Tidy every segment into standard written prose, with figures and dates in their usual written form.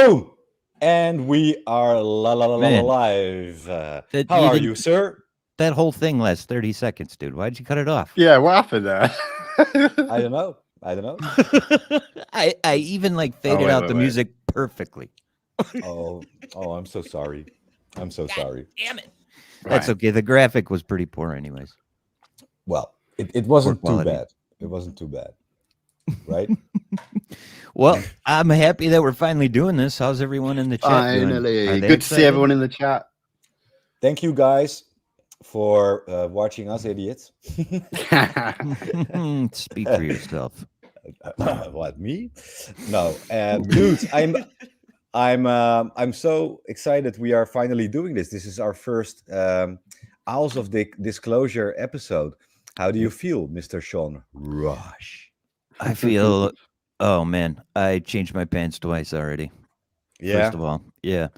Boom! And we are Man, live. that How you are didn't. you, sir? That whole thing lasts 30 seconds, dude. Why'd you cut it off? Yeah, what happened there? I don't know. I don't know. I even like Oh, faded wait, out wait, the wait. music perfectly. Oh, I'm so sorry. I'm so sorry. Damn it. That's Right. okay. The graphic was pretty poor, anyways. Well, it wasn't too quality. bad. It wasn't too bad. Right? Well, I'm happy that we're finally doing this. How's everyone in the chat doing? Finally. Are they Good to see excited? everyone in the chat. Thank you guys for watching us idiots. Speak for yourself. What, me? No, dudes, I'm so excited we are finally doing this. This is our first Owls of Disclosure episode. How do you feel, Mr. Sean Rush? I feel, oh man, I changed my pants twice already. Yeah. First of all, yeah.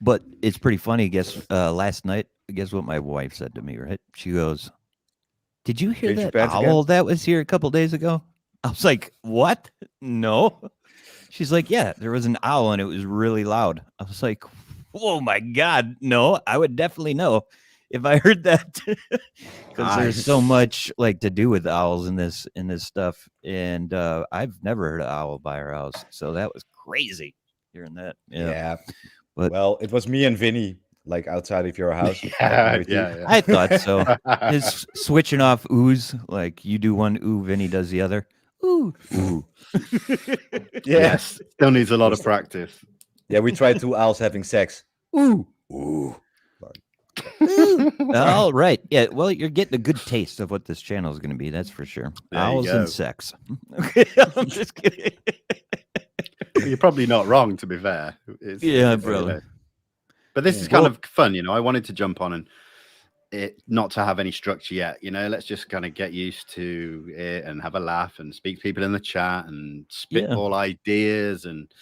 But it's pretty funny. Last night, guess what my wife said to me, right? She goes, "Did you hear Change your that pants owl again? that was here a couple days ago?" I was like, "What? No." She's like, "Yeah, there was an owl and it was really loud." I was like, "Oh my God, no, I would definitely know if I heard that." Because there's so Nice. much like to do with owls in this stuff. And I've never heard an owl by our house. So that was crazy hearing that. Yeah. But- well, it was me and Vinny, like outside of your house. talking Yeah, with you. yeah. I thought so. His switching off oohs, like you do one ooh, Vinny does the other. Ooh, ooh. Yes. Still needs a lot of practice. Yeah, we tried two owls having sex. Ooh. Ooh. All right. Yeah. Well, you're getting a good taste of what this channel is going to be. That's for sure. There you Owls go. and sex. Okay. I'm just kidding. You're probably not wrong, to be fair. Yeah, it's, bro. But this is kind of fun, I wanted to jump on and it not to have any structure yet. Let's just kind of get used to it and have a laugh and speak to people in the chat and spitball ideas and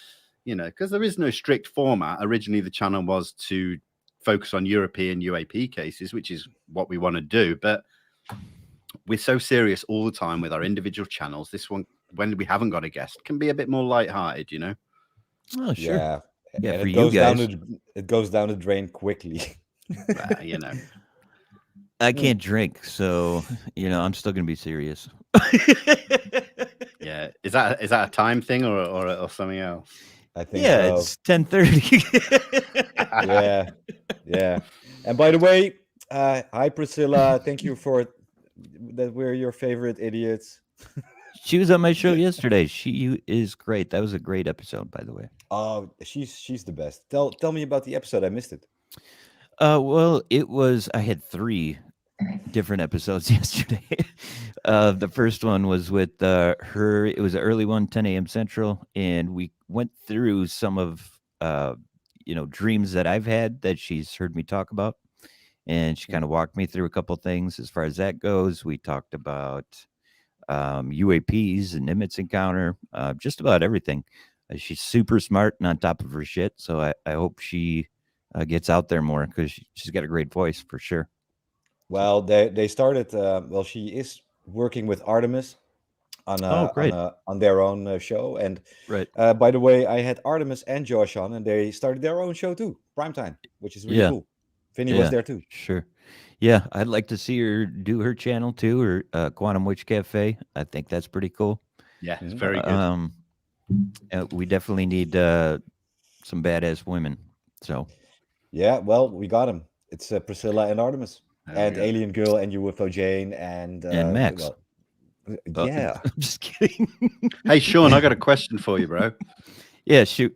because there is no strict format. Originally, the channel was to focus on European UAP cases, which is what we want to do. But we're so serious all the time with our individual channels. This one, when we haven't got a guest, can be a bit more lighthearted, Oh, sure. Yeah. Yeah, And for it you goes down guys. it goes down the drain quickly. I can't drink, so I'm still gonna be serious. Yeah, is that a time thing or something else? I think Yeah, so. it's 10:30. Yeah. And by the way, hi Priscilla. Thank you for that. We're your favorite idiots. She was on my show yesterday. She is great. That was a great episode, by the way. Oh, she's the best. Tell me about the episode. I missed it. Well, I had 3 different episodes yesterday. The first one was with her. It was an early one, 10 a.m. Central, and we went through some of dreams that I've had that she's heard me talk about, and she kind of walked me through a couple things as far as that goes. We talked about UAPs and Nimitz encounter, just about everything. She's super smart and on top of her shit, so I hope she gets out there more because she's got a great voice for sure. Well, they started. Well, she is working with Artemis on on their own show. And right. By the way, I had Artemis and Josh on, and they started their own show too, Primetime, which is really cool. Vinny was there too. Sure. Yeah, I'd like to see her do her channel too, or Quantum Witch Cafe. I think that's pretty cool. Yeah, it's very good. We definitely need some badass women. So. Yeah, well, we got them. It's Priscilla and Artemis, and Alien Girl, and UFO Jane, and Max. Well, yeah. I'm just kidding. Hey, Sean, I got a question for you, bro. Yeah, shoot.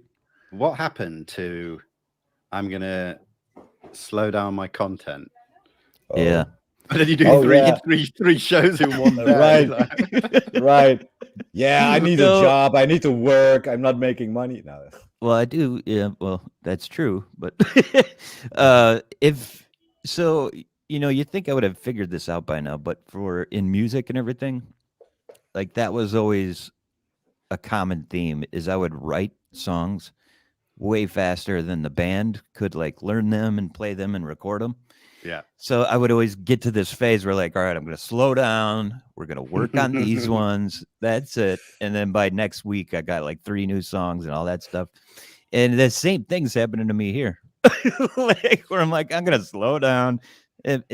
What happened to I'm going to slow down my content? Oh. Yeah. But then you do three shows in one day. Right. Right. Yeah, I need a job. I need to work. I'm not making money. No. Well, I do. Yeah, well, that's true. But if so, you think I would have figured this out by now, but in music and everything, like that was always a common theme is I would write songs way faster than the band could like learn them and play them and record them. Yeah. So I would always get to this phase where like, all right, I'm going to slow down. We're going to work on these ones. That's it. And then by next week, I got like 3 new songs and all that stuff. And the same thing's happening to me here. Like, where I'm like, I'm gonna slow down.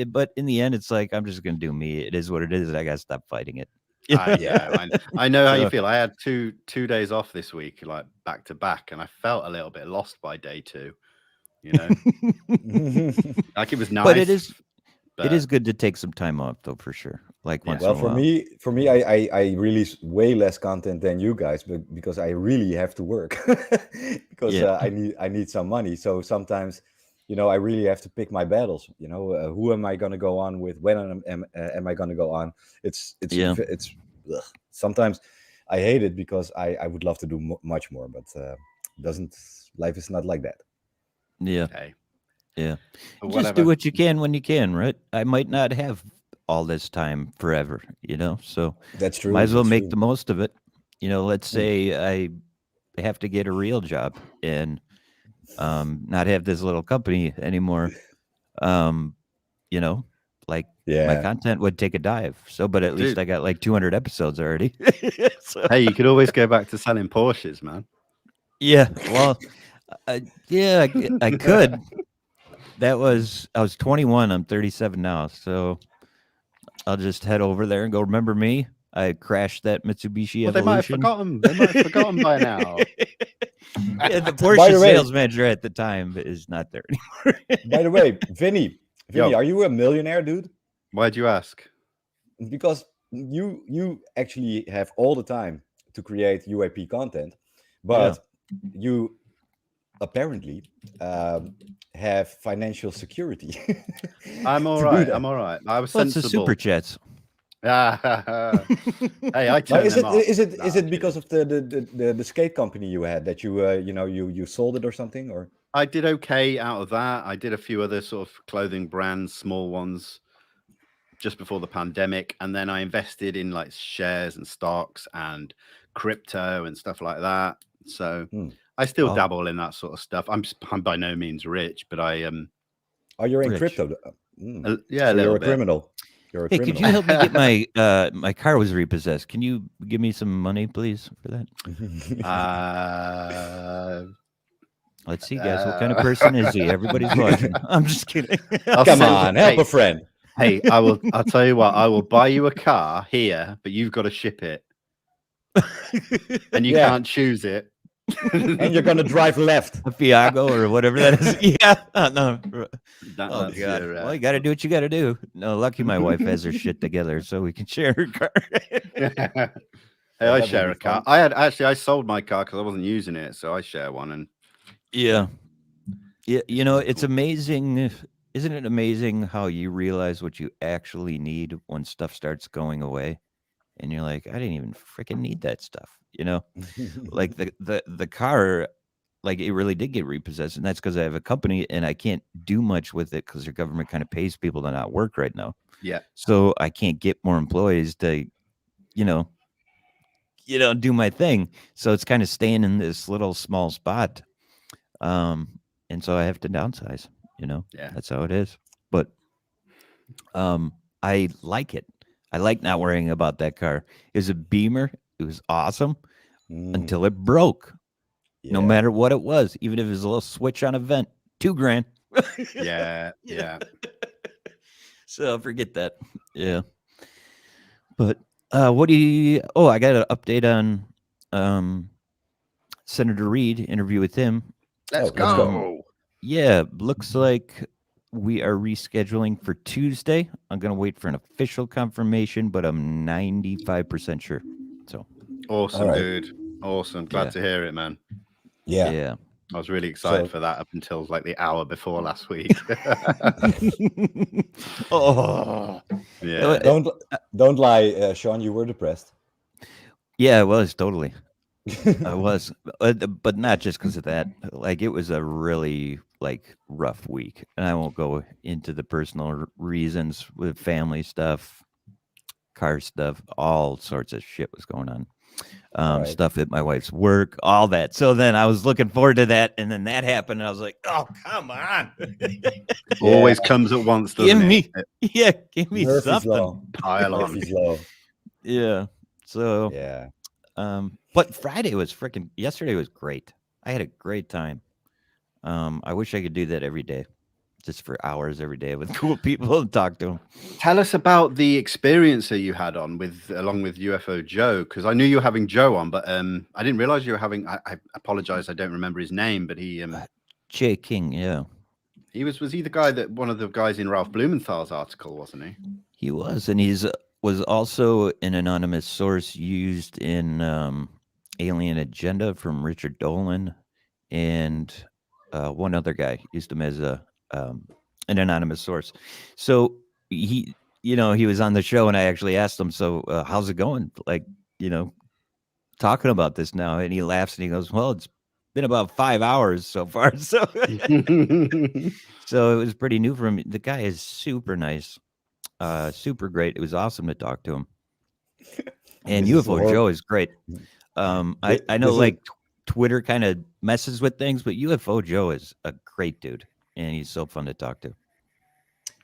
But in the end, it's like I'm just gonna do me. It is what it is. I gotta stop fighting it. I know how you So- feel. I had two days off this week, like back to back, and I felt a little bit lost by day 2. You know, like it was nice. But it is good to take some time off, though, for sure. Like once Well, in a while. for me, I release way less content than you guys, but because I really have to work, because Yeah. I need some money. So sometimes, I really have to pick my battles. Who am I going to go on with? When am I going to go on? It's Yeah. ugh. Sometimes I hate it because I would love to do much more, but doesn't life is not like that. Yeah. Okay. Yeah. But Just whatever. do what you can when you can, right? I might not have all this time forever, so That's true. might as well that's make true. the most of it. Let's say I have to get a real job and not have this little company anymore. You know, like my Yeah. content would take a dive. So, but at least Dude. I got like 200 episodes already. So, Hey, you could always go back to selling Porsches, man. yeah, well, yeah, I could. I was 21. I'm 37 now, so I'll just head over there and go. Remember me? I crashed that Mitsubishi Well, they might have Evolution. forgotten. They might have forgotten by now. Yeah, the By Porsche the way- sales manager at the time is not there anymore. By the way, Vinny, Yo. are you a millionaire, dude? Why'd you ask? Because you actually have all the time to create UAP content, but you apparently have financial security. I'm all to do right. that. I'm all right. I was What's the sensible. super chats? Hey, I Now, turned is them it off. is it Nah, is I'm it because of the skate company you had that you sold it or something, or? I did okay out of that. I did a few other sort of clothing brands, small ones, just before the pandemic, and then I invested in like shares and stocks and crypto and stuff like that. So I still Wow. dabble in that sort of stuff. I'm by no means rich, but I Oh, you're in Rich. crypto. yeah, So a little you're a bit. criminal. You're a Hey, criminal. could you help me get my my car was repossessed? Can you give me some money, please, for that? Let's see, guys. What kind of person is he? Everybody's watching. I'm just kidding. I'll Come send- on, help hey, a friend. Hey, I'll tell you what, I will buy you a car here, but you've got to ship it. And you Yeah. can't choose it. And you're gonna drive left. A Fiago or whatever that is. Yeah. No. Oh That's God. your, Well, you got to do what you got to do. No, lucky my wife has her shit together, so we can share her car. Hey, that I would share be a car. fun. I sold my car because I wasn't using it, so I share one. And Yeah. Yeah. It's amazing. Isn't it amazing how you realize what you actually need when stuff starts going away? And you're like, I didn't even freaking need that stuff. Like the car, like it really did get repossessed. And that's because I have a company and I can't do much with it because your government kind of pays people to not work right now. yeah, So I can't get more employees to, do my thing. So it's kind of staying in this little small spot. And so I have to downsize, Yeah. that's how it is. But I like it. I like not worrying about that car. It was a Beamer. It was awesome until it broke. No Yeah. matter what it was, even if it was a little switch on a vent, $2,000. yeah. So forget that. Yeah. But what do you? Oh, I got an update on Senator Reid interview with him. Let's let's go. Yeah, looks like we are rescheduling for Tuesday. I'm gonna wait for an official confirmation, but I'm 95% sure. So Awesome, All right. dude. Awesome. Glad Yeah. to hear it, man. Yeah. I was really excited So- for that up until like the hour before last week. Oh, Yeah. Don't lie, Sean. You were depressed. yeah, I was totally. I was, but not just because of that. Like it was a really rough week, and I won't go into the personal reasons with family stuff, car stuff, all sorts of shit was going on. Right. Stuff at my wife's work, all that. So then I was looking forward to that, and then that happened, and I was like, "Oh, come on, Always comes at once, doesn't give me, it? give me Murphy's something." law. Pile on. Murphy's law. Yeah. So, Yeah. but Friday was yesterday was great. I had a great time. I wish I could do that every day, just for hours every day with cool people and talk to them. Tell us about the experience that you had on along with UFO Joe, because I knew you were having Joe on, but I didn't realize you were having. I apologize, I don't remember his name, but Jay King, yeah, he was he the guy that one of the guys in Ralph Blumenthal's article, wasn't he? he was, and was also an anonymous source used in Alien Agenda from Richard Dolan, and one other guy used him as an anonymous source. So he, he was on the show, and I actually asked him, "So how's it going? Like, talking about this now?" And he laughs and he goes, "Well, it's been about 5 hours so far." So, so it was pretty new for him. The guy is super nice, super great. It was awesome to talk to him. And This is UFO hor- Joe is great. I know, this is- like Twitter kind of messes with things, but UFO Joe is a great dude, and he's so fun to talk to.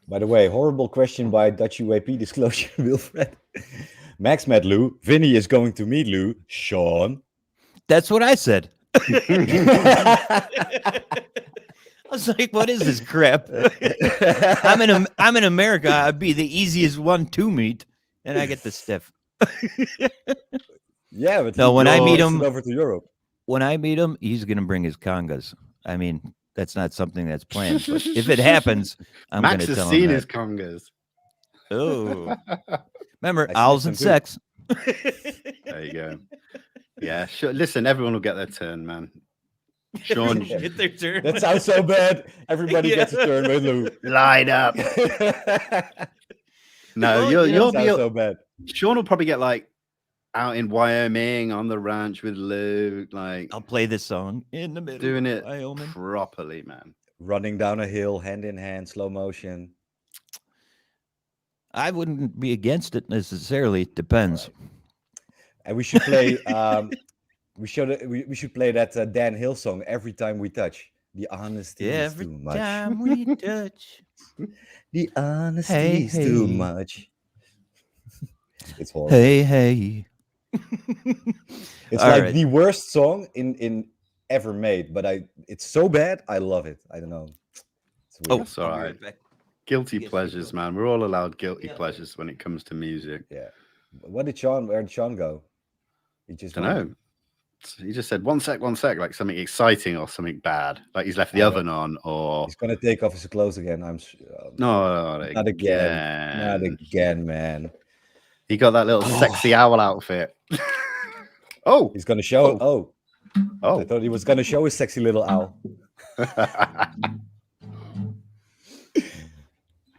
By the way, horrible question by Dutch UAP disclosure, Wilfred. Max met Lou. Vinny is going to meet Lou. Sean. That's what I said. Yeah, I was like, "What is this crap?" I'm in America. I'd be the easiest one to meet, and I get the stiff. but No, when I meet him- over to Europe. When I meet him, he's gonna bring his congas. I mean, that's not something that's planned, but if it happens, I'm Max gonna has tell seen him his that. congas. Oh, remember I owls sniffed and them sex? There you go. Yeah, sure. Listen, everyone will get their turn, man. Sean, Get their turn. That sounds so bad. Everybody gets a turn with Lou. line up. No, Well, you'll Sounds be. so bad. Sean will probably get like out in Wyoming on the ranch with Lou, like I'll play this song in the middle doing of it Wyoming. properly, man. Running down a hill, hand in hand, slow motion. I wouldn't be against it necessarily. It depends. And we should play. We should play that Dan Hill song every time we touch. The honesty is Every too much. time we touch. The honesty Hey, is too hey. much. It's horrible. Hey. It's All like right. the worst song in ever made, but it's so bad. I love it. I don't know. It's weird. That's all I'll be right. back. Guilty Yes, pleasures, we will. man. We're all allowed guilty Yeah. pleasures when it comes to music. Yeah. Where did Sean go? He just Don't went. know. He just said 1 sec, like something exciting or something bad, like he's left the I know. oven on, or He's gonna take off his clothes again. no, Not again. Not again, man. He got that little sexy owl outfit. Oh, He's gonna show. Oh, I oh. thought he was gonna show his sexy little owl.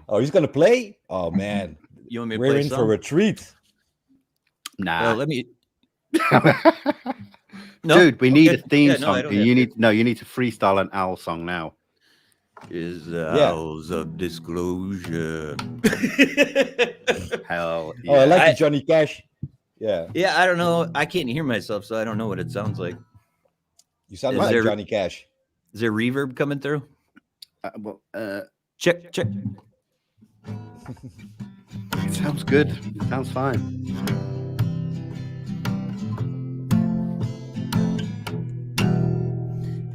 Oh, he's gonna play. Oh man, You want me to we're play in some? for a treat. Nah, Let me. No? dude, we need a Okay. Yeah, theme no, I song. don't You have need you need to freestyle an owl song now. Is the Yeah. owls of disclosure. Hell yeah. Oh, I like I- the Johnny Cash. Yeah, Yeah, I don't know. I can't hear myself, so I don't know what it sounds like. you sound Is like there- Johnny Cash. Is there reverb coming through? Check. It sounds good. It sounds fine.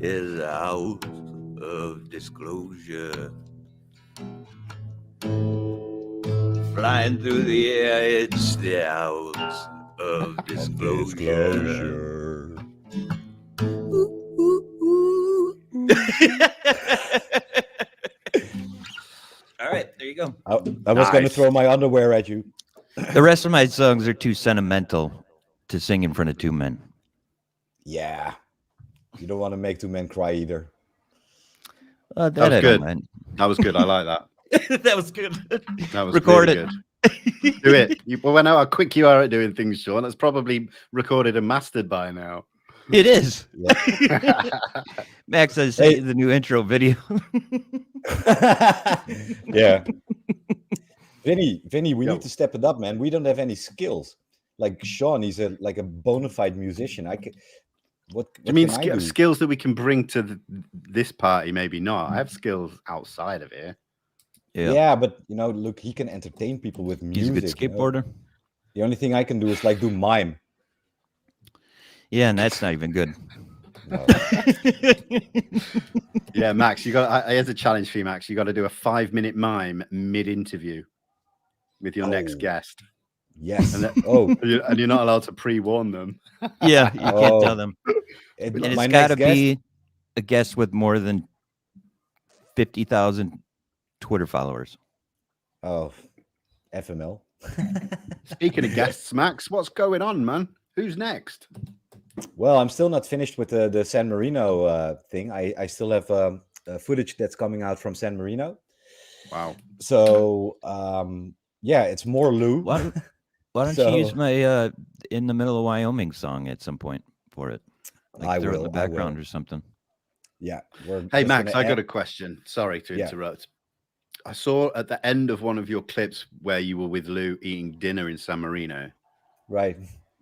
Is the owls of disclosure. Flying through the air, it's the owls of disclosure. All right, there you go. I was gonna Nice. throw my underwear at you. The rest of my songs are too sentimental to sing in front of two men. Yeah, you don't want to make two men cry either. That was I don't good. mind. That was good. I like that. That was good. That was Record really it. good. Do it. Well, I know how quick you are at doing things, Sean. That's probably recorded and mastered by now. It is. Yeah. Max, I Hey. sent you the new intro video. Yeah. Vinny, we Yo. need to step it up, man. We don't have any skills. Like Sean, he's a bona fide musician. I can. What Do you mean can I do? skills that we can bring to this party? Maybe not. I have skills outside of here. Yeah. But look, he can entertain people with He's music. a good skateboarder. The only thing I can do is do mime. Yeah, and that's not even good. No. Yeah, Max, you got. Here's a challenge for you, Max. You got to do a 5-minute mime mid-interview with your next Oh. guest, Yes. and, Oh. and you're not allowed to pre-warn them. Yeah, you can't tell them. And And my it's got next to guest. be a guest with more than 50,000 Twitter followers. Oh, FML. Speaking of guests, Max, what's going on, man? Who's next? Well, I'm still not finished with the San Marino thing. I still have footage that's coming out from San Marino. Wow. So yeah, it's more Lou. Why don't you use my In the Middle of Wyoming song at some point for it? Like I throw it in will, the I background will. or something. Yeah. We're Hey, just Max, gonna I got add- a question. Sorry to Yeah. interrupt. I saw at the end of one of your clips where you were with Lou eating dinner in San Marino. Right.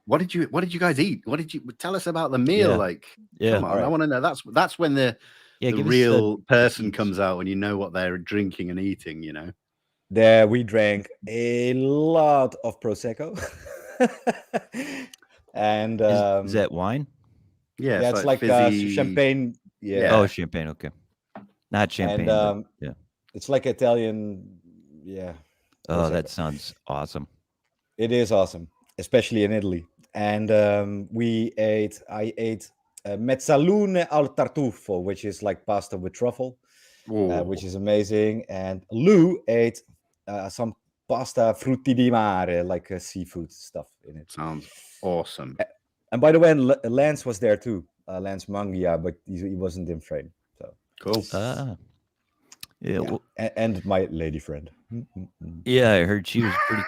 What did you guys eat? What did you tell us about the meal? Yeah. Like, Yeah. come on, Alright. I want to know. That's when the Yeah, give us real person deets. comes out, when you know what they're drinking and eating, you know. There we drank a lot of prosecco. And Is that wine? Yeah, yeah, it's like fizzy champagne. Yeah. Yeah. Oh, champagne. Okay, not champagne. And but, yeah. it's like Italian. Yeah. Oh, prosecco. that sounds awesome. It is awesome, especially in Italy. And I ate mezzalune al tartufo, which is like pasta with truffle, which is amazing. And Lou ate some pasta frutti di mare, like seafood stuff in it. Sounds awesome. And by the way, Lance was there too, Lance Mangia, but he wasn't in frame. So Cool. Yeah. yeah. Well, And my lady friend. yeah, I heard she was pretty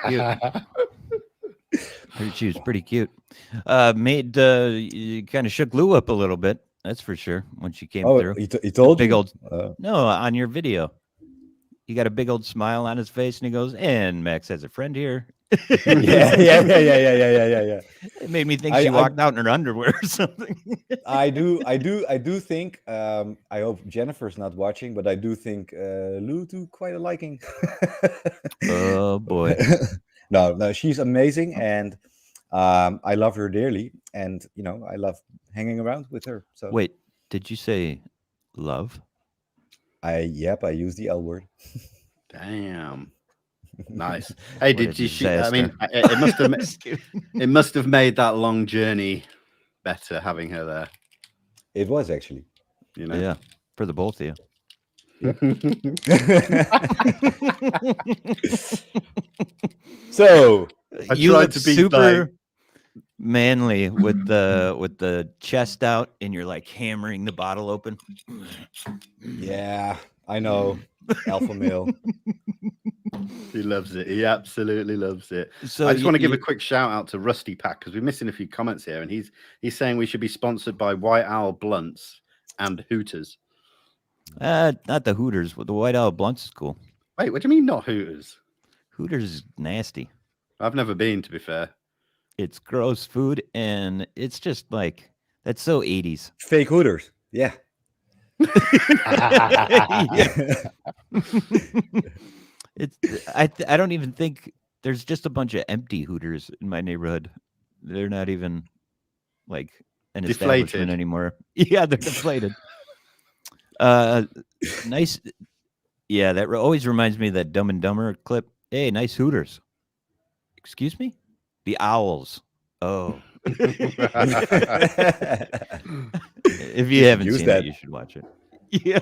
cute. Made kind of shook Lou up a little bit. That's for sure. When she came Oh, through, he told big you? old no on your video. He got a big old smile on his face, and he goes, "And Max has a friend here." yeah. It made me think she walked out in her underwear or something. I do think. I hope Jennifer's not watching, but I do think Lou to quite a liking. Oh boy! No, she's amazing, and I love her dearly, and I love hanging around with her. So Wait, did you say love? I use the L word. Damn. Nice. Hey, What a did you see? I mean, disaster. it must have made that long journey better having her there. It was actually. You know. Yeah, for the both of you. So I You tried look to be super manly with the chest out, and you're like hammering the bottle open. yeah, I know, alpha male. He loves it. He absolutely loves it. So I just want to give a quick shout out to Rusty Pack, because we're missing a few comments here, and he's saying we should be sponsored by White Owl Blunts and Hooters. Not the Hooters, but the White Owl Blunts is cool. Wait, what do you mean not Hooters? Hooters is nasty. I've never been, to be fair. It's gross food, and it's just like that's so 80s. Fake Hooters. Yeah. It's I don't even think there's just a bunch of empty Hooters in my neighborhood. They're not even like an establishment Deflated. anymore. Yeah, they're deflated. Nice. Yeah, that always reminds me of that Dumb and Dumber clip. Hey, nice Hooters. Excuse me? The Owls. Oh. If you haven't use seen that. it, you should watch it. Yeah.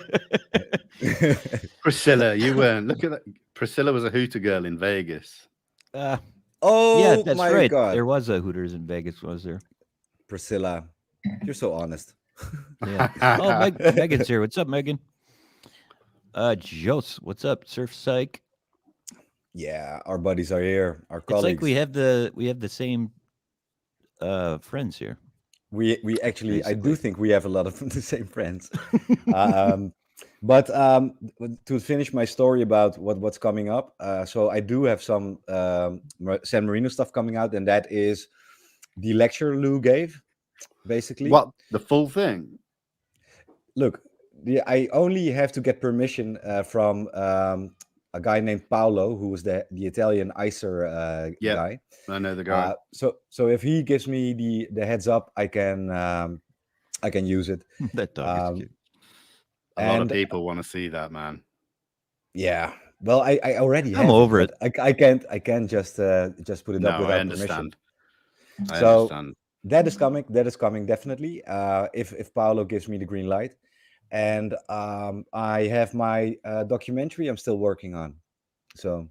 Priscilla, you weren't. Look at that. Priscilla was a Hooter girl in Vegas. Oh, Yeah, that's my right. God. There was a Hooters in Vegas, was there? Priscilla, you're so honest. Yeah. Oh, Megan's here. What's up, Megan? Jos, what's up, Surf Psych? Yeah, our buddies are here. Our It's colleagues. like we have the same friends here. We actually, I do basically. think we have a lot of the same friends. But to finish my story about what's coming up, so I do have some San Marino stuff coming out, and that is the lecture Lou gave, basically. What, the full thing? Look, I only have to get permission from a guy named Paolo, who was the Italian icer Yep. guy. I know the guy. So if he gives me the heads up, I can I can use it. That dog is cute. A lot of people want to see that, man. Yeah. Well, I already have I'm over it. But I can't just put it up without I understand. permission. So that is coming. That is coming definitely. If Paolo gives me the green light, and I have my documentary I'm still working on. So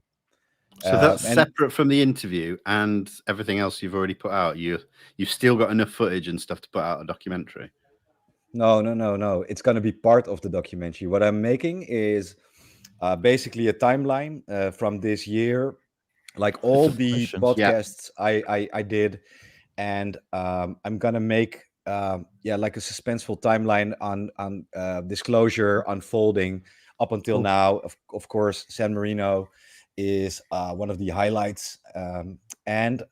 that's separate from the interview and everything else you've already put out. You've still got enough footage and stuff to put out a documentary. No. It's going to be part of the documentary. What I'm making is basically a timeline from this year, like all the podcasts I did, and I'm gonna make like a suspenseful timeline on disclosure unfolding up until now. Of course, San Marino is one of the highlights, and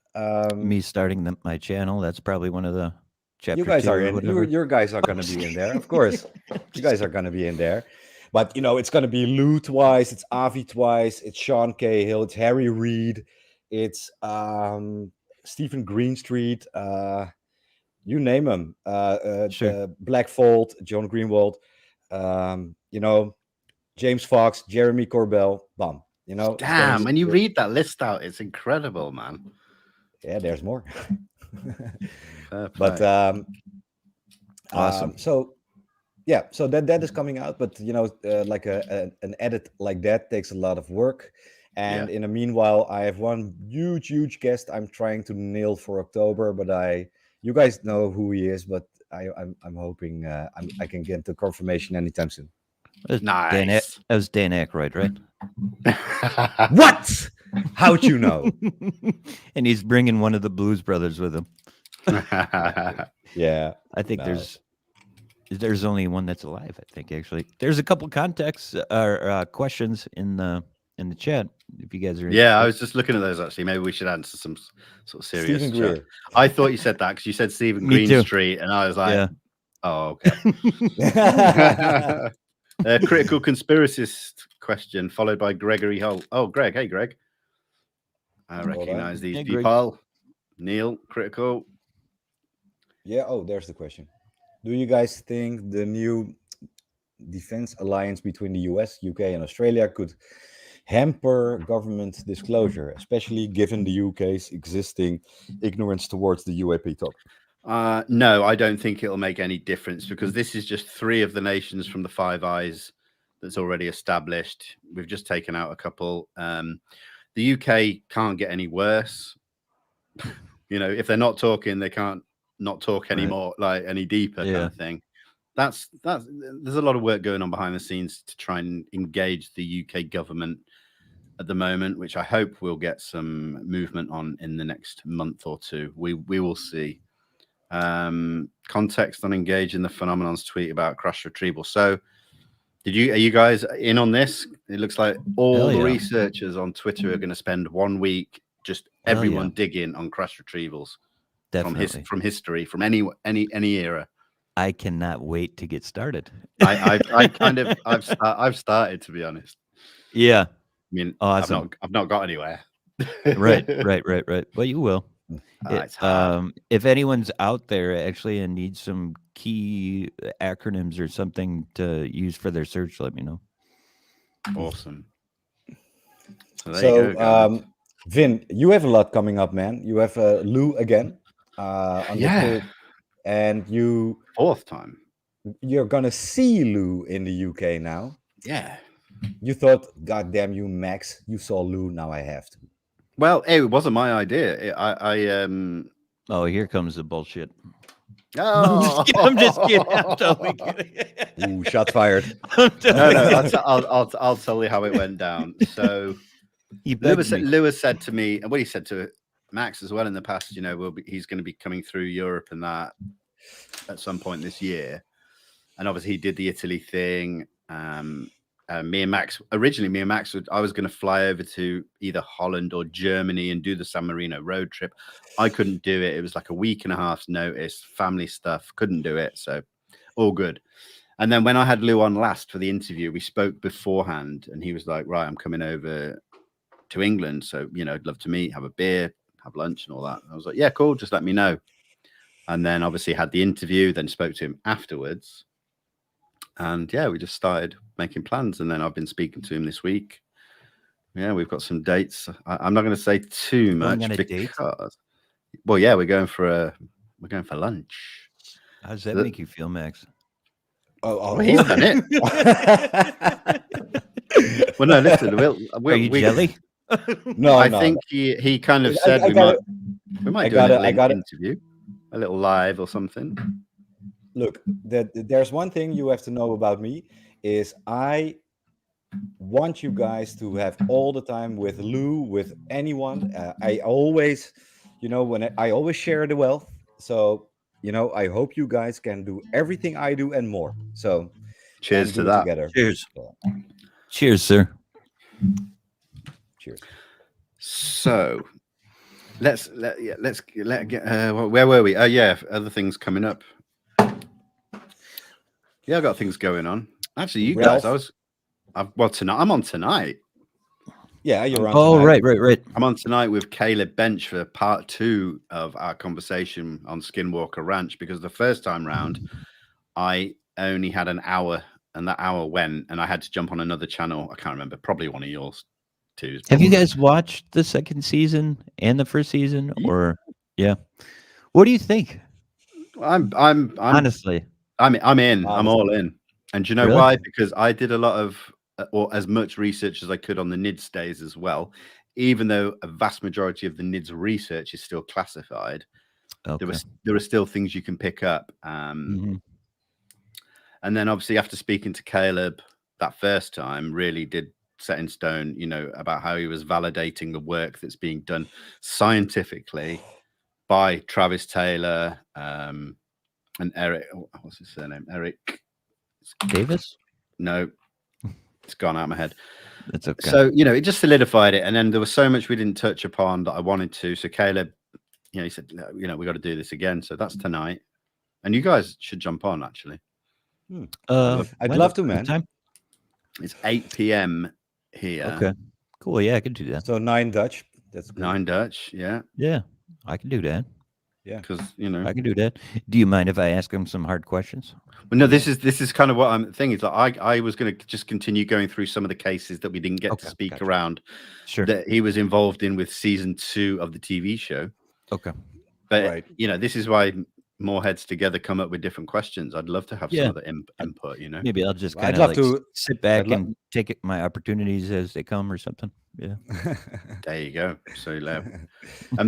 me starting my channel. That's probably one of the chapter. You guys two are or in. whatever. Your guys are going to be in there, of course. You guys are going to be in there, but it's going to be Lou twice. It's Avi twice. It's Sean Cahill. It's Harry Reid. It's Stephen Greenstreet. You name them. Black Fold, John Greenwald. James Fox, Jeremy Corbell. Bum. Damn, when you read that list out, it's incredible, man. Yeah, there's more. But awesome. So that is coming out, but like an edit like that takes a lot of work. And in the meanwhile, I have one huge guest I'm trying to nail for October, but you guys know who he is, but I'm hoping I can get the confirmation anytime soon. Nice. That was Dan Aykroyd, right? What? How'd you know? And he's bringing one of the Blues Brothers with him. Yeah, I think there's only one that's alive. I think actually there's a couple contacts or questions in the chat. If you guys are interested. I was just looking at those actually. Maybe we should answer some sort of serious stuff. I thought you said that because you said Stephen Greenstreet, and I was like, oh, okay. Critical conspiracist question followed by Gregory Holt. Oh, Greg. Hey, Greg. I recognize these people. Neil, critical. Yeah. Oh, there's the question. Do you guys think the new defense alliance between the US, UK, and Australia could hamper government disclosure, especially given the UK's existing ignorance towards the UAP talks? No, I don't think it'll make any difference because this is just 3 of the nations from the Five Eyes that's already established. We've just taken out a couple. The UK can't get any worse. If they're not talking, they can't not talk anymore, like any deeper kind of thing. That's there's a lot of work going on behind the scenes to try and engage the UK government at the moment, which I hope we'll get some movement on in the next month or two. We will see. Context on engaging the phenomenon's tweet about crash retrieval. So are you guys in on this? It looks like all the researchers on Twitter are going to spend 1 week just everyone digging on crash retrievals. Definitely. From history, from any era. I cannot wait to get started. I've started, to be honest. Yeah. I mean, awesome. I've not got anywhere. Right. Well, you will. If anyone's out there actually and needs some key acronyms or something to use for their search, let me know. Awesome. So there you go, Vin, you have a lot coming up, man. You have Lou again. And you 4th time. You're gonna see Lou in the UK now. Yeah. You thought, God damn you, Max, you saw Lou, now I have to. Well, it wasn't my idea. Oh, here comes the bullshit. Oh, I'm just kidding. I'm totally kidding. Ooh, shots fired. No. I'll tell you how it went down. So Lewis said to me, and what he said to Max as well in the past, he's going to be coming through Europe and that at some point this year. And obviously he did the Italy thing. Me and Max, I was going to fly over to either Holland or Germany and do the San Marino road trip. I couldn't do it. It was like a week and a half's notice, family stuff, couldn't do it. So all good. And then when I had Lou on last for the interview, we spoke beforehand and he was like, right, I'm coming over to England. So, I'd love to meet, have a beer, have lunch and all that. And I was like, yeah, cool. Just let me know. And then obviously had the interview, then spoke to him afterwards. And yeah, we just started making plans. And then I've been speaking to him this week. Yeah, we've got some dates. I'm not going to say too much on a date? because, well, yeah, we're going for lunch. How does that make you feel, Max? Well, he's done it. Well, no, listen. Are you jelly? No, I think he kind of said we might do a little interview, a little live or something. Look, there's one thing you have to know about me is I want you guys to have all the time with Lou, with anyone. I always, I always share the wealth. So, I hope you guys can do everything I do and more. So, cheers to that. Together. Cheers. Cheers, sir. Cheers. So, let's get. Where were we? Oh yeah, other things coming up. Yeah, I got things going on. Actually, you guys, tonight. I'm on tonight. Yeah, you're on. Oh, tonight. right. I'm on tonight with Caleb Bench for part 2 of our conversation on Skinwalker Ranch, because the first time round, I only had an hour, and that hour went, and I had to jump on another channel. I can't remember, probably one of yours too. Have you guys watched the second season and the first season? Yeah. Or what do you think? I'm honestly, I'm in. I'm all in. And do you know why? Because I did a lot of, or as much research as I could on the NIDS days as well. Even though a vast majority of the NIDS research is still classified, there are still things you can pick up. And then obviously after speaking to Caleb that first time, really did set in stone, about how he was validating the work that's being done scientifically by Travis Taylor and Eric. What's his surname? Eric Davis? No, it's gone out of my head. That's okay. So, it just solidified it. And then there was so much we didn't touch upon that I wanted to. So Caleb, he said, we got to do this again. So that's tonight. And you guys should jump on, actually. I'd love to, man. Time? It's 8 p.m. here. Okay. Cool. Yeah, I can do that. So 9 Dutch. That's good. 9 Dutch. Yeah. Yeah, I can do that. Yeah, because I can do that. Do you mind if I ask him some hard questions? Well, no, this is kind of what I'm thinking. Is like I was going to just continue going through some of the cases that we didn't get to speak around. Sure. That he was involved in with season 2 of the TV show. Okay. But this is why more heads together come up with different questions. I'd love to have some other input. Maybe I'll just kind of sit back and take my opportunities as they come or something. Yeah. There you go. So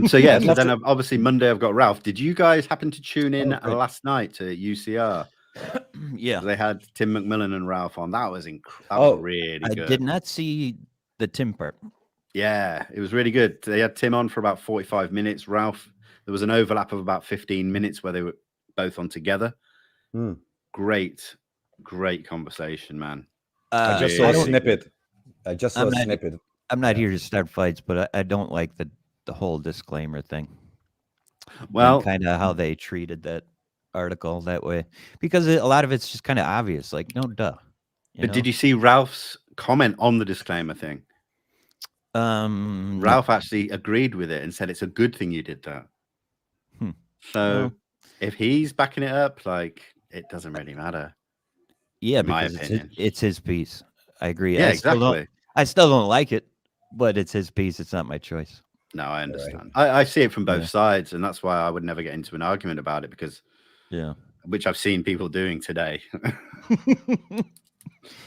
so yeah. So then obviously Monday I've got Ralph. Did you guys happen to tune in last night to UCR? Yeah. They had Tim McMillan and Ralph on. That was was really good. I did not see the Tim part. Yeah, it was really good. They had Tim on for about 45 minutes. Ralph, there was an overlap of about 15 minutes where they were both on together. Great conversation, man. I just saw a snippet. I'm not here to start fights, but I don't like the whole disclaimer thing. Well, kind of how they treated that article that way, because a lot of it's just kind of obvious, like no duh. But did you see Ralph's comment on the disclaimer thing? Ralph actually agreed with it and said it's a good thing you did that. So if he's backing it up, like it doesn't really matter. Yeah, because it's his piece. I agree. Yeah, exactly. I still don't like it, but it's his piece. It's not my choice. No, I understand. Right. I see it from both sides, and that's why I would never get into an argument about it, because which I've seen people doing today.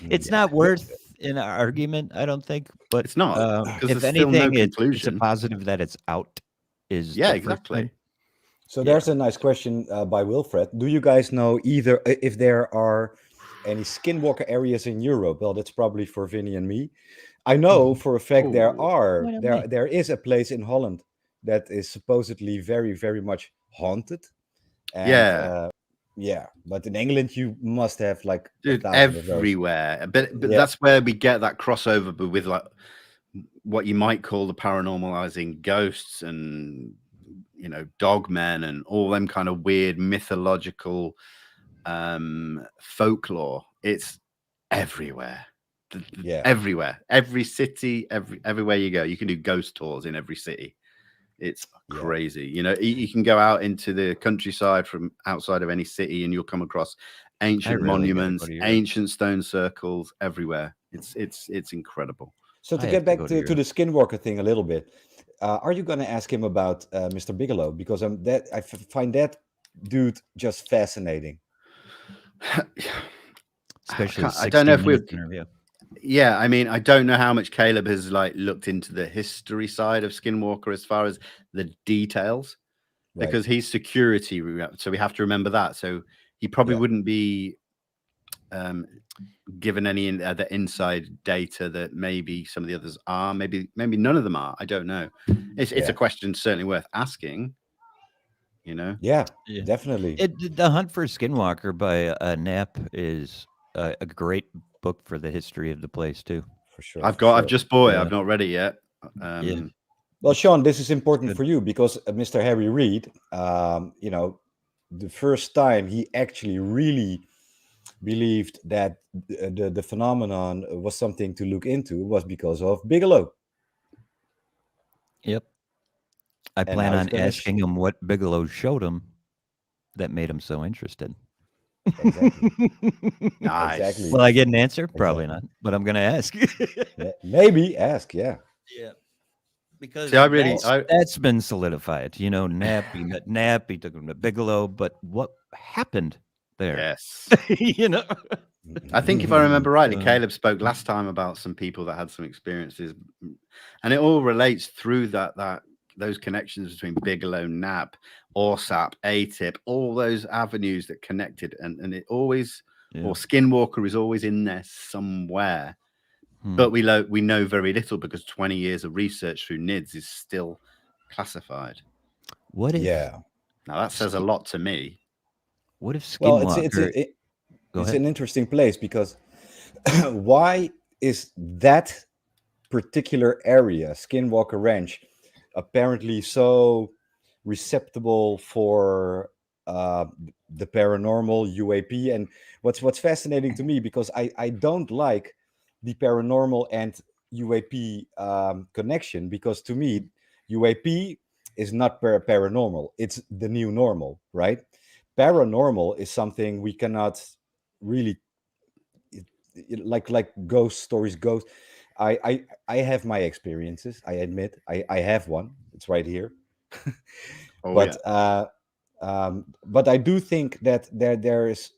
It's not worth an argument, I don't think. But it's not. If anything, it's a positive that it's out. Exactly. So there's a nice question by Wilfred. Do you guys know either if there are any Skinwalker areas in Europe? Well, that's probably for Vinny and me. I know for a fact there is a place in Holland that is supposedly very, very much haunted. And, but in England you must have like everywhere. But that's where we get that crossover with like what you might call the paranormalizing ghosts and dogmen and all them kind of weird mythological folklore. It's everywhere. Everywhere, every city, everywhere you go, you can do ghost tours in every city. It's Yeah. crazy. You know, you can go out into the countryside from outside of any city, and you'll come across ancient really gotta go monuments, to Europe. ancient stone circles everywhere. It's incredible. So I to have get to back go to to Europe. the Skinwalker thing a little bit, are you going to ask him about Mr. Bigelow? Because I find that dude just fascinating. Especially I don't know 60 if we. minutes interview. Yeah, I mean, I don't know how much Caleb has like looked into the history side of Skinwalker as far as the details, Right. because he's security, so we have to remember that. So he probably Yeah. wouldn't be given any other inside data that maybe some of the others are. Maybe none of them are. I don't know. It's Yeah. a question certainly worth asking. You know. Yeah, Yeah. definitely. The Hunt for Skinwalker by Knapp is a great book for the history of the place too. For sure. I've for sure. just bought it. Yeah. I've not read it yet. Yeah. Well, Sean, this is important good. for you because Mr. Harry Reid, you know, the first time he actually really believed that the phenomenon was something to look into was because of Bigelow. Yep. I And plan now he's on gonna asking him what Bigelow showed him that made him so interested. Exactly. Nice. Exactly. Will I get an answer? Probably Exactly. not, but I'm going to ask. Yeah, maybe ask. Yeah. Yeah. Because See, I really, that's been solidified. You know, Knapp, he met Knapp, he took him to Bigelow, but what happened there? yes. You know? I think if I remember rightly, Uh, Caleb spoke last time about some people that had some experiences, and it all relates through that those connections between Bigelow, Knapp, Orsap, A-Tip, all those avenues that connected, and it always, Yeah. or Skinwalker is always in there somewhere, Hmm. but we know very little because 20 years of research through NIDS is still classified. What if? Yeah. Now that says a lot to me. What if Well, Skinwalker? Go it's ahead. an interesting place because why is that particular area, Skinwalker Ranch, apparently so receptible for the paranormal UAP? And what's fascinating to me, because I don't like the paranormal and UAP connection, because to me UAP is not paranormal, it's the new normal, right? Paranormal is something we cannot really like ghost stories. Ghost, I have my experiences, I admit. I have one, it's right here. Oh but yeah. But I do think that there is,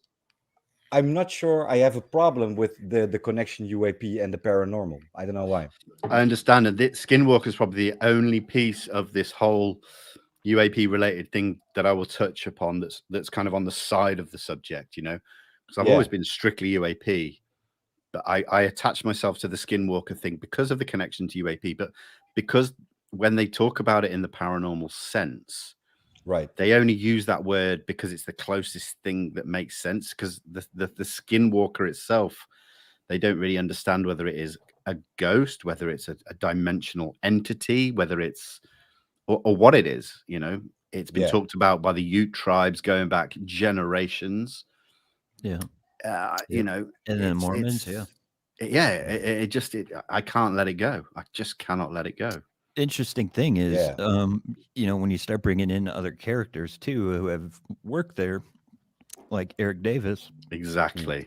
I'm not sure I have a problem with the connection UAP and the paranormal. I don't know why. I understand that Skinwalker is probably the only piece of this whole UAP related thing that I will touch upon that's kind of on the side of the subject, you know, because I've always Yeah. been strictly UAP, but I attach myself to the Skinwalker thing because of the connection to UAP, but because when they talk about it in the paranormal sense, Right. they only use that word because it's the closest thing that makes sense, because the Skinwalker itself, they don't really understand whether it is a ghost, whether it's a dimensional entity, whether it's or what it is. You know, it's been Yeah. talked about by the Ute tribes going back generations. Yeah. You know, And then the Mormons, yeah. I can't let it go. I just cannot let it go. Interesting thing is, Yeah. you know, when you start bringing in other characters too who have worked there, like Eric Davis, Exactly.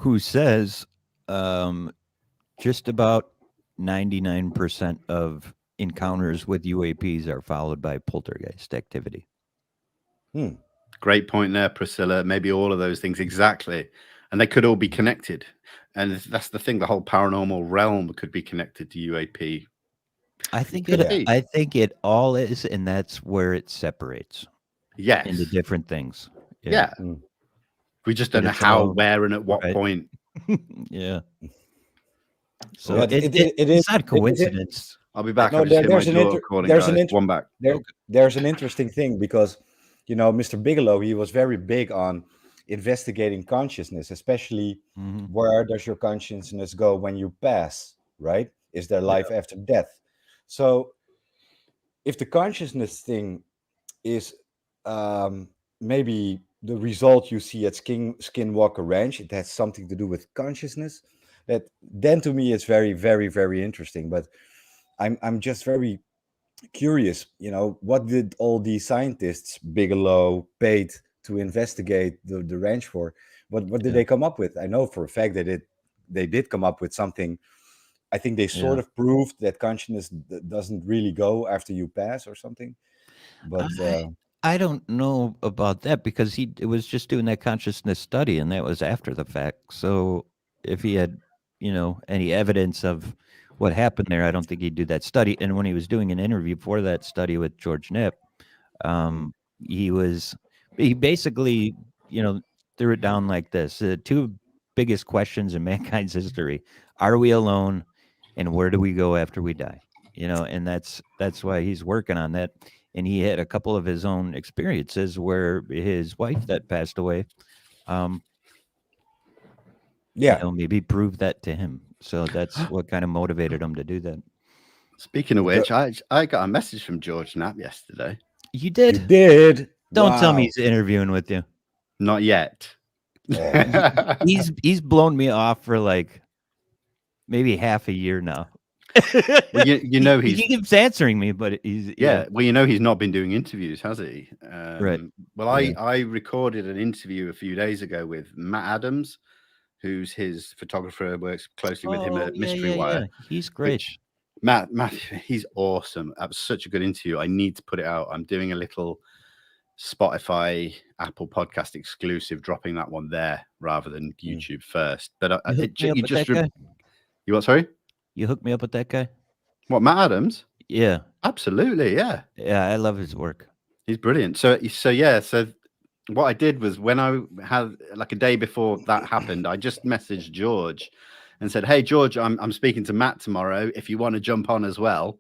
who says just about 99% of encounters with UAPs are followed by poltergeist activity. Great point there, Priscilla. Maybe all of those things, exactly. And they could all be connected. And that's the thing, the whole paranormal realm could be connected to UAP. I think Could be. I think it all is, and that's where it separates Yes. into different things. Yeah. We just don't know it's how, all- where, and at what right. point. Yeah. So Yeah, it's not coincidence. I'll be back. No, I've just hit my there's an door calling, there's guys. an One back. there's an interesting thing, because you know Mr. Bigelow, he was very big on investigating consciousness, especially Mhm. where does your consciousness go when you pass, right? Is there life after death? So if the consciousness thing is maybe the result you see at Skinwalker Ranch, it has something to do with consciousness, that then to me it's very, very, very interesting. But I'm just very curious, what did all these scientists Bigelow paid to investigate the ranch for? What did Yeah. they come up with? I know for a fact that they did come up with something. I think they sort Yeah. of proved that consciousness doesn't really go after you pass or something. But I I don't know about that because he it was just doing that consciousness study, and that was after the fact. So if he had, any evidence of what happened there, I don't think he'd do that study. And when he was doing an interview for that study with George Knapp, mm, um, he basically, you know, threw it down like this: the two biggest questions in mankind's history: Are we alone, and where do we go after we die? And that's why he's working on that. And he had a couple of his own experiences where his wife that passed away, um, yeah, maybe proved that to him. So that's what kind of motivated him to do that. Speaking of the, which, I got a message from George Knapp yesterday. You you did? did. Don't tell me Wow. he's interviewing with you. Not yet. Oh, He's blown me off for like maybe half a year now. Well, you know he he's keeps answering me, but he's yeah. Well, you know he's not been doing interviews, has he? Right. Well, yeah. I recorded an interview a few days ago with Matt Adams, who's his photographer, works closely with him Oh at yeah, Mystery yeah, Wire. yeah. He's great. Which Matthew, he's awesome. That was such a good interview. I need to put it out. I'm doing a little Spotify, Apple Podcast exclusive, dropping that one there rather than Mm. YouTube first. But You hooked me up you with just that guy. you what? Sorry, You hooked me up with that guy. what? Matt Adams? Yeah, Absolutely, yeah. yeah. I love his work. He's brilliant. So yeah. So what I did was when I had like a day before that happened, I just messaged George and said, "Hey George, I'm speaking to Matt tomorrow. If you want to jump on as well,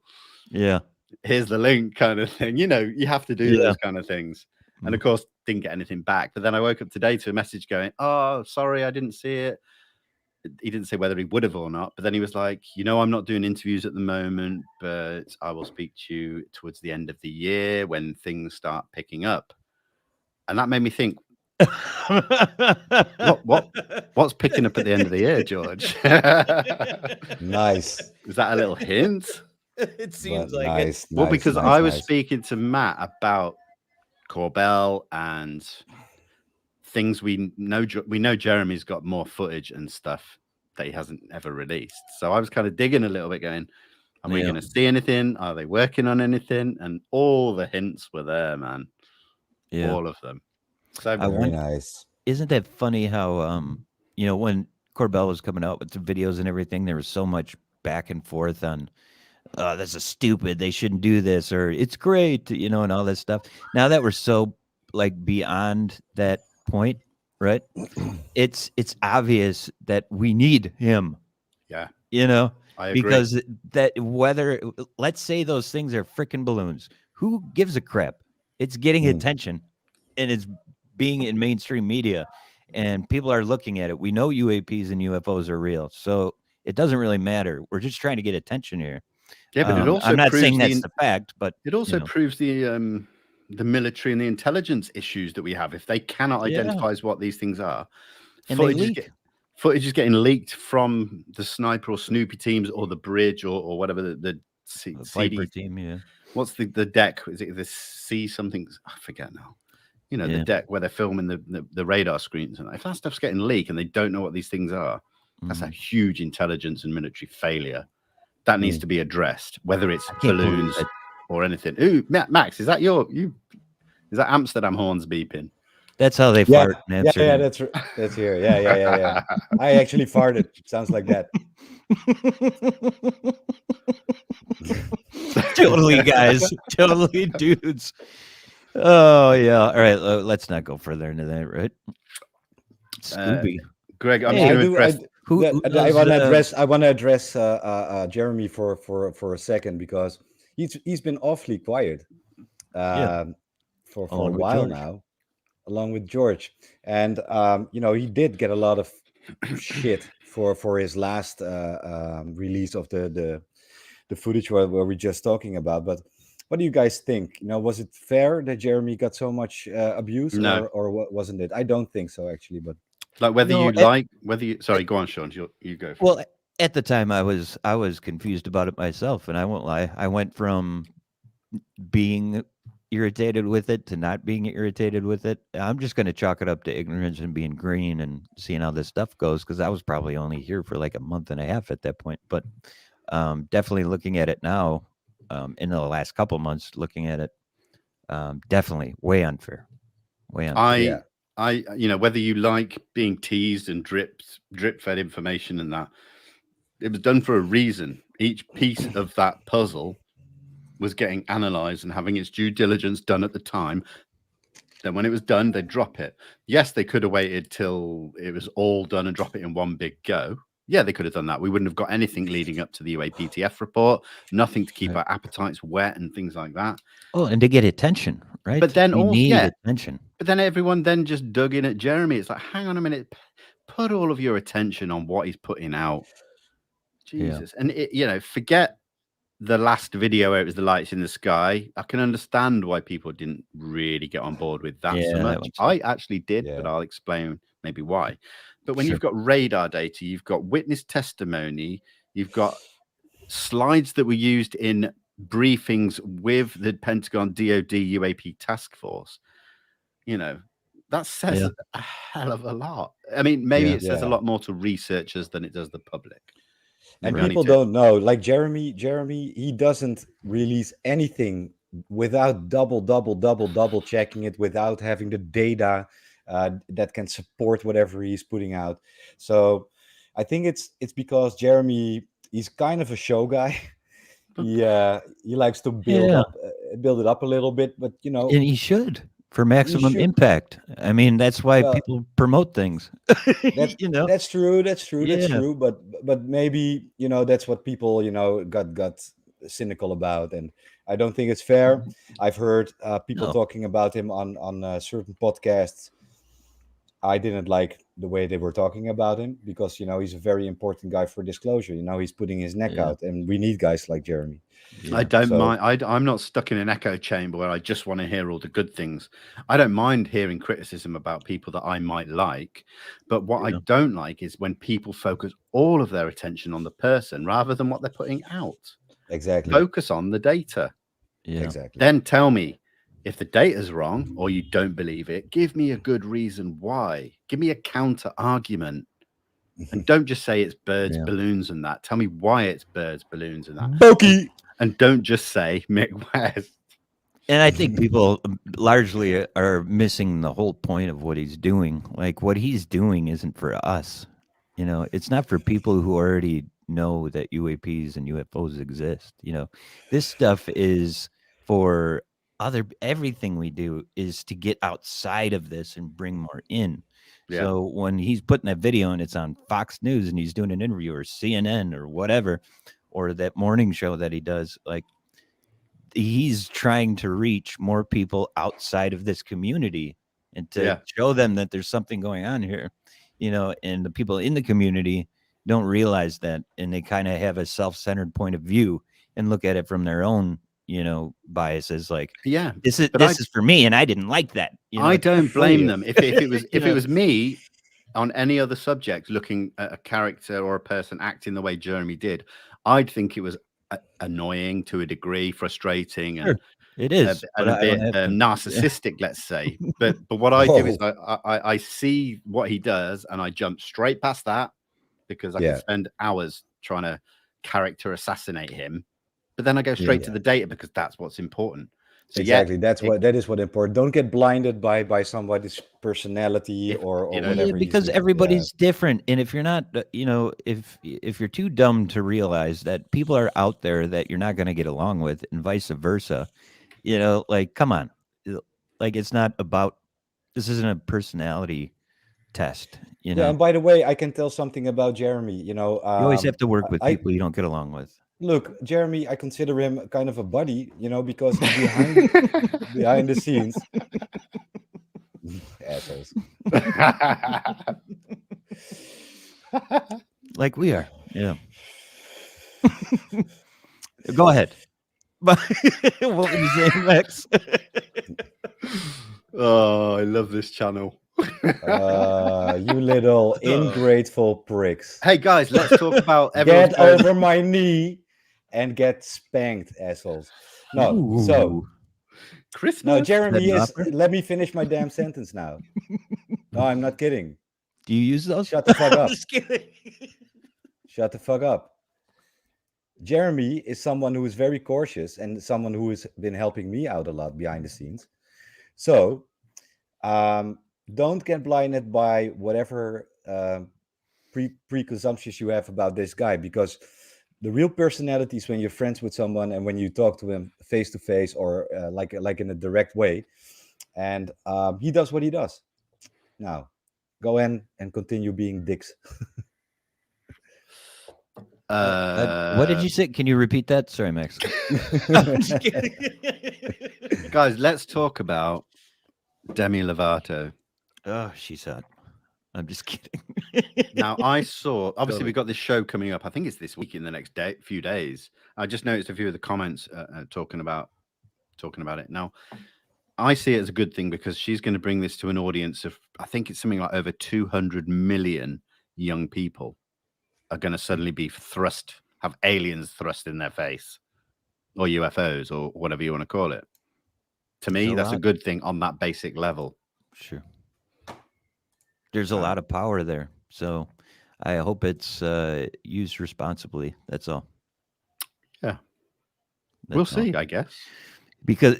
Yeah, here's the link," kind of thing. You have to do yeah. those kind of things. And of course, didn't get anything back. But then I woke up today to a message going, "Oh, sorry, I didn't see it." He didn't say whether he would have or not, but then he was like, I'm not doing interviews at the moment, but I will speak to you towards the end of the year when things start picking up. And that made me think, what's picking up at the end of the year, George? Nice. Is that a little hint? It seems But like it. nice, Well, nice, because nice, I was nice. speaking to Matt about Corbell and things we know Jeremy's got more footage and stuff that he hasn't ever released. So I was kind of digging a little bit going, are we Yeah. going to see anything? Are they working on anything? And all the hints were there, man. Yeah. All of them. So I Very want. nice. Isn't that funny how when Corbell was coming out with the videos and everything, there was so much back and forth on, oh, this is stupid. They shouldn't do this, or it's great, and all this stuff. Now that we're so like beyond that point, right? It's obvious that we need him. yeah, I agree. Because that whether let's say those things are freaking balloons, who gives a crap? It's getting Mm. attention, and it's being in mainstream media, and people are looking at it. We know UAPs and UFOs are real, so it doesn't really matter. We're just trying to get attention here. Yeah, but it also I'm not proves saying that's the fact, but proves the military and the intelligence issues that we have. If they cannot yeah, identify what these things are, and they footage is leak. footage is getting leaked from the sniper or Snoopy teams or the bridge or whatever the The CD. Viper team, yeah. What's the deck? Is it the C something? I forget now. The Yeah. deck where they're filming the radar screens. And if that stuff's getting leaked and they don't know what these things are, that's a Mhm. huge intelligence and military failure. That needs Mm. to be addressed, whether it's I can't believe balloons that. or anything. Ooh, Max, is that is that Amsterdam horns beeping? That's how they Yeah, fart in yeah, Amsterdam. that's here. Yeah. I actually farted. Sounds like that. Totally, guys. Totally, dudes. Oh yeah. All right. Let's not go further into that. Right. Scooby. Greg, I'm Hey, just I going to do. impress. who I knows? want to address. I want to address Jeremy for a second because he's been awfully quiet Yeah. for a Along with while George. now, along with George, and he did get a lot of shit for his last release of the footage where we're just talking about. But what do you guys think? Was it fair that Jeremy got so much abuse, No, or what wasn't it? I don't think so actually, but like No. sorry, go on, Sean. You go. For Well, it. at the time, I was confused about it myself, and I won't lie. I went from being irritated with it to not being irritated with it. I'm just going to chalk it up to ignorance and being green and seeing how this stuff goes, because I was probably only here for like a month and a half at that point. But definitely looking at it now, in the last couple months, looking at it, definitely way unfair. Way unfair. I, whether you like being teased and drip fed information and that, it was done for a reason. Each piece of that puzzle was getting analyzed and having its due diligence done at the time. Then when it was done, they'd drop it. Yes, they could have waited till it was all done and drop it in one big go. Yeah, they could have done that. We wouldn't have got anything leading up to the UAPTF report, nothing to keep our appetites wet and things like that. Oh, and to get attention, right? But then we also, need attention. But then everyone then just dug in at Jeremy. It's like, hang on a minute, put all of your attention on what he's putting out. Jesus. And, forget the last video where it was the lights in the sky. I can understand why people didn't really get on board with that so much. I actually did, but I'll explain maybe why. But when you've got radar data, you've got witness testimony, you've got slides that were used in briefings with the Pentagon DoD UAP task force, that says a hell of a lot. I mean, maybe it says a lot more to researchers than it does the public. And people don't know, like Jeremy, he doesn't release anything without double checking it, without having the data that can support whatever he's putting out. So I think it's because Jeremy, he's kind of a show guy. He likes to build it up a little bit, but and he should, for maximum impact. I mean, that's why people promote things. That's true. That's true. But maybe that's what people got cynical about, and I don't think it's fair. I've heard people talking about him on certain podcasts. I didn't like the way they were talking about him because he's a very important guy for disclosure. He's putting his neck out, and we need guys like Jeremy. I don't mind. I'm not stuck in an echo chamber where I just want to hear all the good things. I don't mind hearing criticism about people that I might like, but what I don't like is when people focus all of their attention on the person rather than what they're putting out. Exactly. Focus on the data. Yeah. Exactly. Then tell me if the data's wrong or you don't believe it. Give me a good reason why. Give me a counter argument. And don't just say it's birds, balloons, and that. Tell me why it's birds, balloons, and that. Bokeh. And don't just say Mick West. And I think people largely are missing the whole point of what he's doing. Like, what he's doing isn't for us. It's not for people who already know that UAPs and UFOs exist. This stuff is for everything we do is to get outside of this and bring more in. Yeah. So when he's putting that video and it's on Fox News and he's doing an interview or CNN or whatever, or that morning show that he does, like, he's trying to reach more people outside of this community and to show them that there's something going on here, and the people in the community don't realize that, and they kind of have a self-centered point of view and look at it from their own biases, like, this is for me, and I didn't like that. I don't blame them. If it was me on any other subject, looking at a character or a person acting the way Jeremy did, I'd think it was annoying to a degree, frustrating, and it is and a bit narcissistic, let's say. But what I do is I see what he does and I jump straight past that because I can spend hours trying to character assassinate him. But then I go straight to the data because that's what's important. So exactly, that is what important. Don't get blinded by somebody's personality or whatever. Because everybody's different, and if you're not, if you're too dumb to realize that people are out there that you're not going to get along with, and vice versa, like, come on, like, it's not about. This isn't a personality test. And by the way, I can tell something about Jeremy. You always have to work with people you don't get along with. Look, Jeremy, I consider him kind of a buddy, because behind the scenes, assholes, like we are. Yeah. Go ahead. What were you saying, Max? Oh, I love this channel. You little ingrateful pricks. Hey guys, let's talk about get over my knee and get spanked, assholes. No, so Ooh. Christmas. no, Jeremy That an is. offer? Let me finish my damn sentence now. No, I'm not kidding. Do you use those? Shut the fuck I'm up. just kidding. Shut the fuck up. Jeremy is someone who is very cautious and someone who has been helping me out a lot behind the scenes. So don't get blinded by whatever preconceptions you have about this guy, because the real personality is when you're friends with someone and when you talk to him face to face or like in a direct way. And he does what he does. Now, go in and continue being dicks. What did you say? Can you repeat that? Sorry, Max. I'm just kidding. Guys, let's talk about Demi Lovato. Oh, she's hot. I'm just kidding. Now, I saw, obviously, Totally. we've got this show coming up. I think it's this week in the next few days. I just noticed a few of the comments talking about it. Now, I see it as a good thing because she's going to bring this to an audience of, I think it's something like over 200 million young people are going to suddenly be have aliens thrust in their face, or UFOs, or whatever you want to call it. To me, that's a good thing on that basic level. Sure. There's a lot of power there. So I hope it's used responsibly. That's all. Yeah. We'll see, I guess. Because,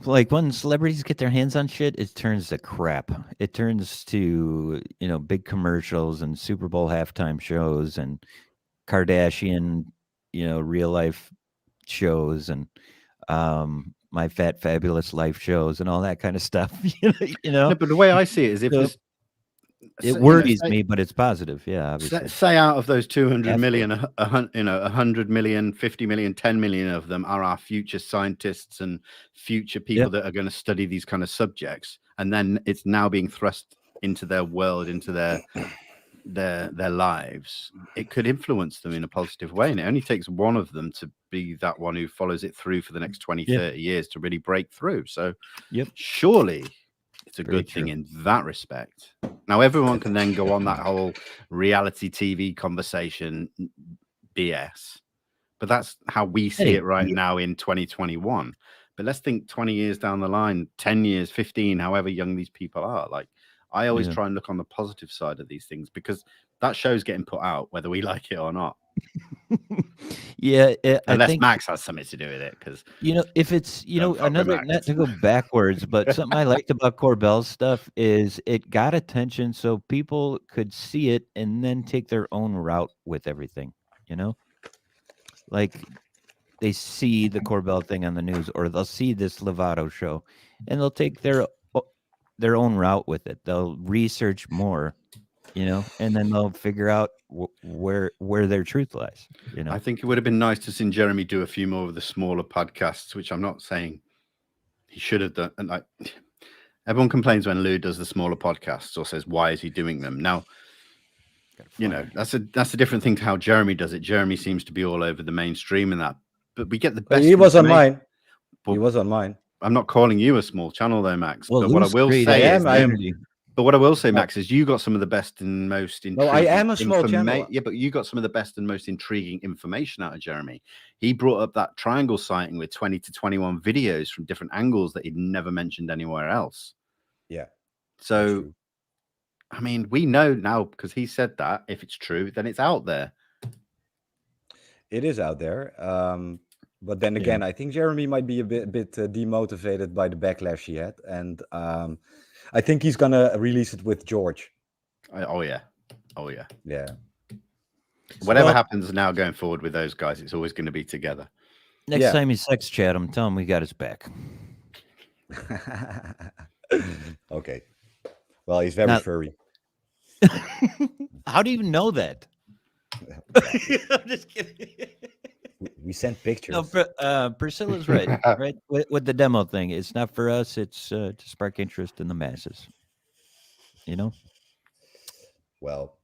like when celebrities get their hands on shit, it turns to crap. It turns to, big commercials and Super Bowl halftime shows and Kardashian, real life shows and My Fat Fabulous Life shows and all that kind of stuff. No, but the way I see it is, if this, it worries me, but it's positive. Yeah, obviously. Say out of those 200 million, 100 million, 50 million, 10 million of them are our future scientists and future people that are going to study these kind of subjects, and then it's now being thrust into their world, into their lives. It could influence them in a positive way, and it only takes one of them to be that one who follows it through for the next 20, 30 years to really break through. So surely it's a good thing in that respect. Now, everyone can then go on that whole reality TV conversation BS, but that's how we see it right now in 2021. But let's think 20 years down the line, 10 years, 15, however young these people are. Like, I always try and look on the positive side of these things, because that show's getting put out whether we like it or not. Unless Max has something to do with it, because if it's another, not to go backwards, but something I liked about Corbell's stuff is it got attention so people could see it and then take their own route with everything. Like they see the Corbell thing on the news, or they'll see this Lovato show and they'll take their own route with it. They'll research more, and then they'll figure out where their truth lies. I think it would have been nice to see Jeremy do a few more of the smaller podcasts, which I'm not saying he should have done. And everyone complains when Lou does the smaller podcasts or says, why is he doing them? Now, that's a different thing to how Jeremy does it. Jeremy seems to be all over the mainstream and that, but we get the best. He was on mine. He was on mine. I'm not calling you a small channel though, Max. Well, but what I will say But what I will say, Max, is you got some of the best and most intriguing. No, I am a small channel. Yeah, but you got some of the best and most intriguing information out of Jeremy. He brought up that triangle sighting with 20 to 21 videos from different angles that he'd never mentioned anywhere else. Yeah. So, I mean, we know now because he said that if it's true, then it's out there. It is out there. But then again, I think Jeremy might be a bit demotivated by the backlash he had. And I think he's going to release it with George. Oh, yeah. Yeah. Whatever happens now going forward with those guys, it's always going to be together. Next time you sex chat him, tell him we got his back. Okay. Well, he's very furry. How do you know that? I'm just kidding. We sent pictures. No, Priscilla's right. Right with the demo thing, it's not for us. It's to spark interest in the masses. Well,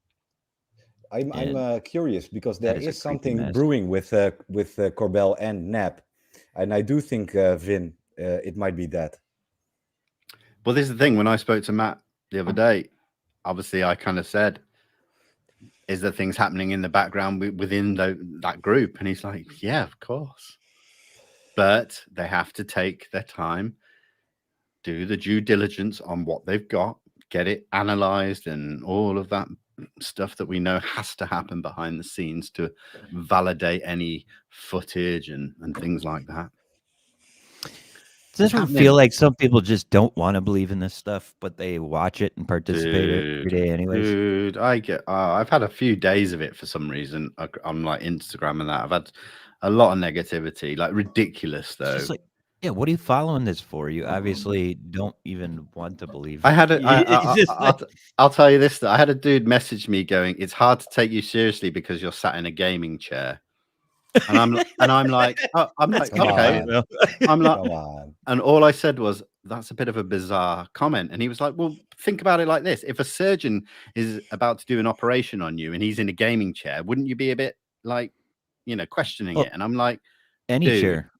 I'm curious because there is something mess. brewing with Corbell and Knapp, and I do think Vin, it might be that. Well, this is the thing. When I spoke to Matt the other day, obviously I kind of said, is there things happening in the background within that group? And he's like, yeah, of course. but they have to take their time, do the due diligence on what they've got, get it analyzed, and all of that stuff that we know has to happen behind the scenes to validate any footage and things like that. Doesn't it feel like some people just don't want to believe in this stuff, but they watch it and participate every day anyways? Dude, I get. I've had a few days of it for some reason on like Instagram and that. I've had a lot of negativity, like ridiculous though. It's just like, yeah, what are you following this for? You obviously don't even want to believe. I had I'll tell you this, that I had a dude message me going, "It's hard to take you seriously because you're sat in a gaming chair." And I'm like, oh, I'm like, okay. I'm like, and all I said was, "That's a bit of a bizarre comment." And he was like, "Well, think about it like this: if a surgeon is about to do an operation on you and he's in a gaming chair, wouldn't you be a bit like, questioning it?" And I'm like, chair.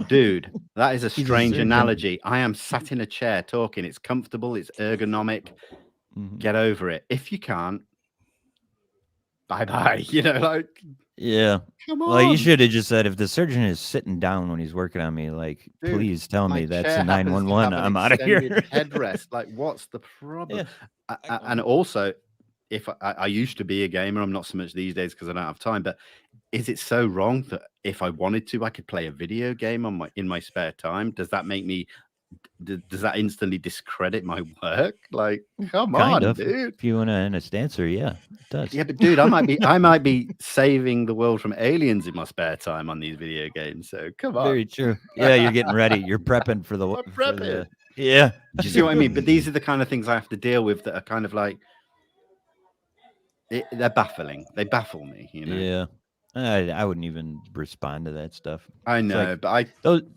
Dude, that is a strange analogy. I am sat in a chair talking. It's comfortable. It's ergonomic. Get over it. If you can't, bye-bye. Like, yeah. come on. Well, you should have just said, if the surgeon is sitting down when he's working on me, like, Dude, please tell me that's a chair happens to 911. have an I'm out of here. extended headrest. Like, what's the problem? Yeah. And also, if I used to be a gamer, I'm not so much these days because I don't have time. But is it so wrong that if I wanted to, I could play a video game in my spare time? Does that make me? Does that instantly discredit my work? Like, come on, dude. If you want an honest answer, yeah, it does. Yeah, but dude, I might be saving the world from aliens in my spare time on these video games. So come on. Very true. Yeah, you're getting ready. You're prepping for the. I'm prepping. Yeah. Do you see what I mean? But these are the kind of things I have to deal with that are kind of like, they're baffling. They baffle me. Yeah. I wouldn't even respond to that stuff. I know, but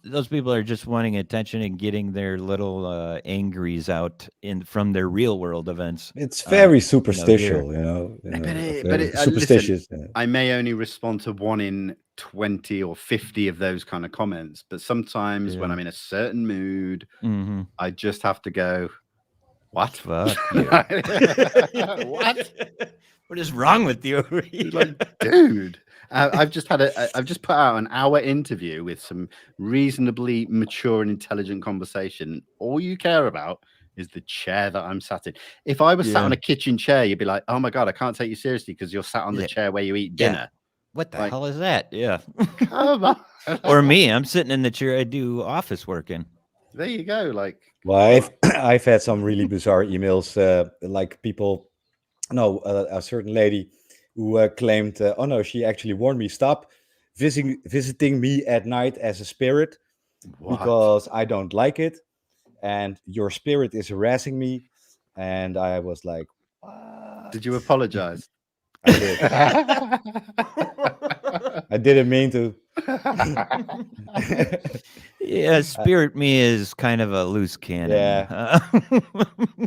those people are just wanting attention and getting their little angries out from their real world events. It's very superstitious, but superstitious. Listen, I may only respond to 1 in 20 or 50 of those kind of comments, but sometimes when I'm in a certain mood, I just have to go, "What? Fuck you. What? What is wrong with you?" Like, dude. I've just put out an hour interview with some reasonably mature and intelligent conversation. All you care about is the chair that I'm sat in. If I was sat on a kitchen chair, you'd be like, "Oh my God, I can't take you seriously because you're sat on the chair where you eat dinner." What the hell is that? Yeah. Come on. Or me, I'm sitting in the chair I do office work in. There you go. Like, well, I've had some really bizarre emails, like people, a certain lady who claimed, "Oh no, she actually warned me, stop visiting me at night as a spirit because I don't like it, and your spirit is harassing me." And I was like, "What?" Did you apologize? I did. I didn't mean to. Yeah, spirit me is kind of a loose cannon.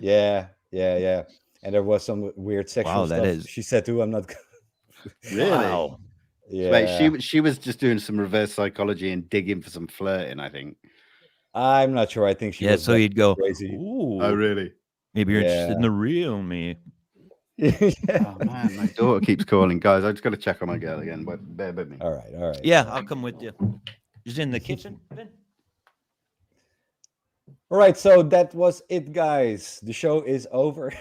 Yeah. Yeah. And there was some weird sexual stuff she said too. I'm not. Really? Wow. Yeah. Wait, she was just doing some reverse psychology and digging for some flirting, I think. I'm not sure. I think she was so you'd go crazy. Ooh, oh, really? Maybe you're interested in the real me. Oh man, my daughter keeps calling. Guys, I just got to check on my girl again. But bear with me. All right. Yeah, I'll come with you. She's in the kitchen. All right, so that was it, guys. The show is over.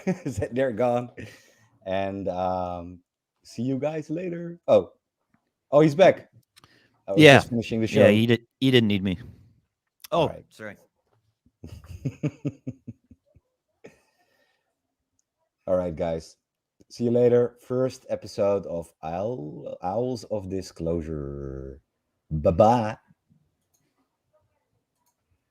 They're gone. And see you guys later. Oh, he's back. I was just finishing the show. Yeah, he didn't need me. Oh, right. Sorry. All right, guys. See you later. First episode of Owls of Disclosure. Bye-bye.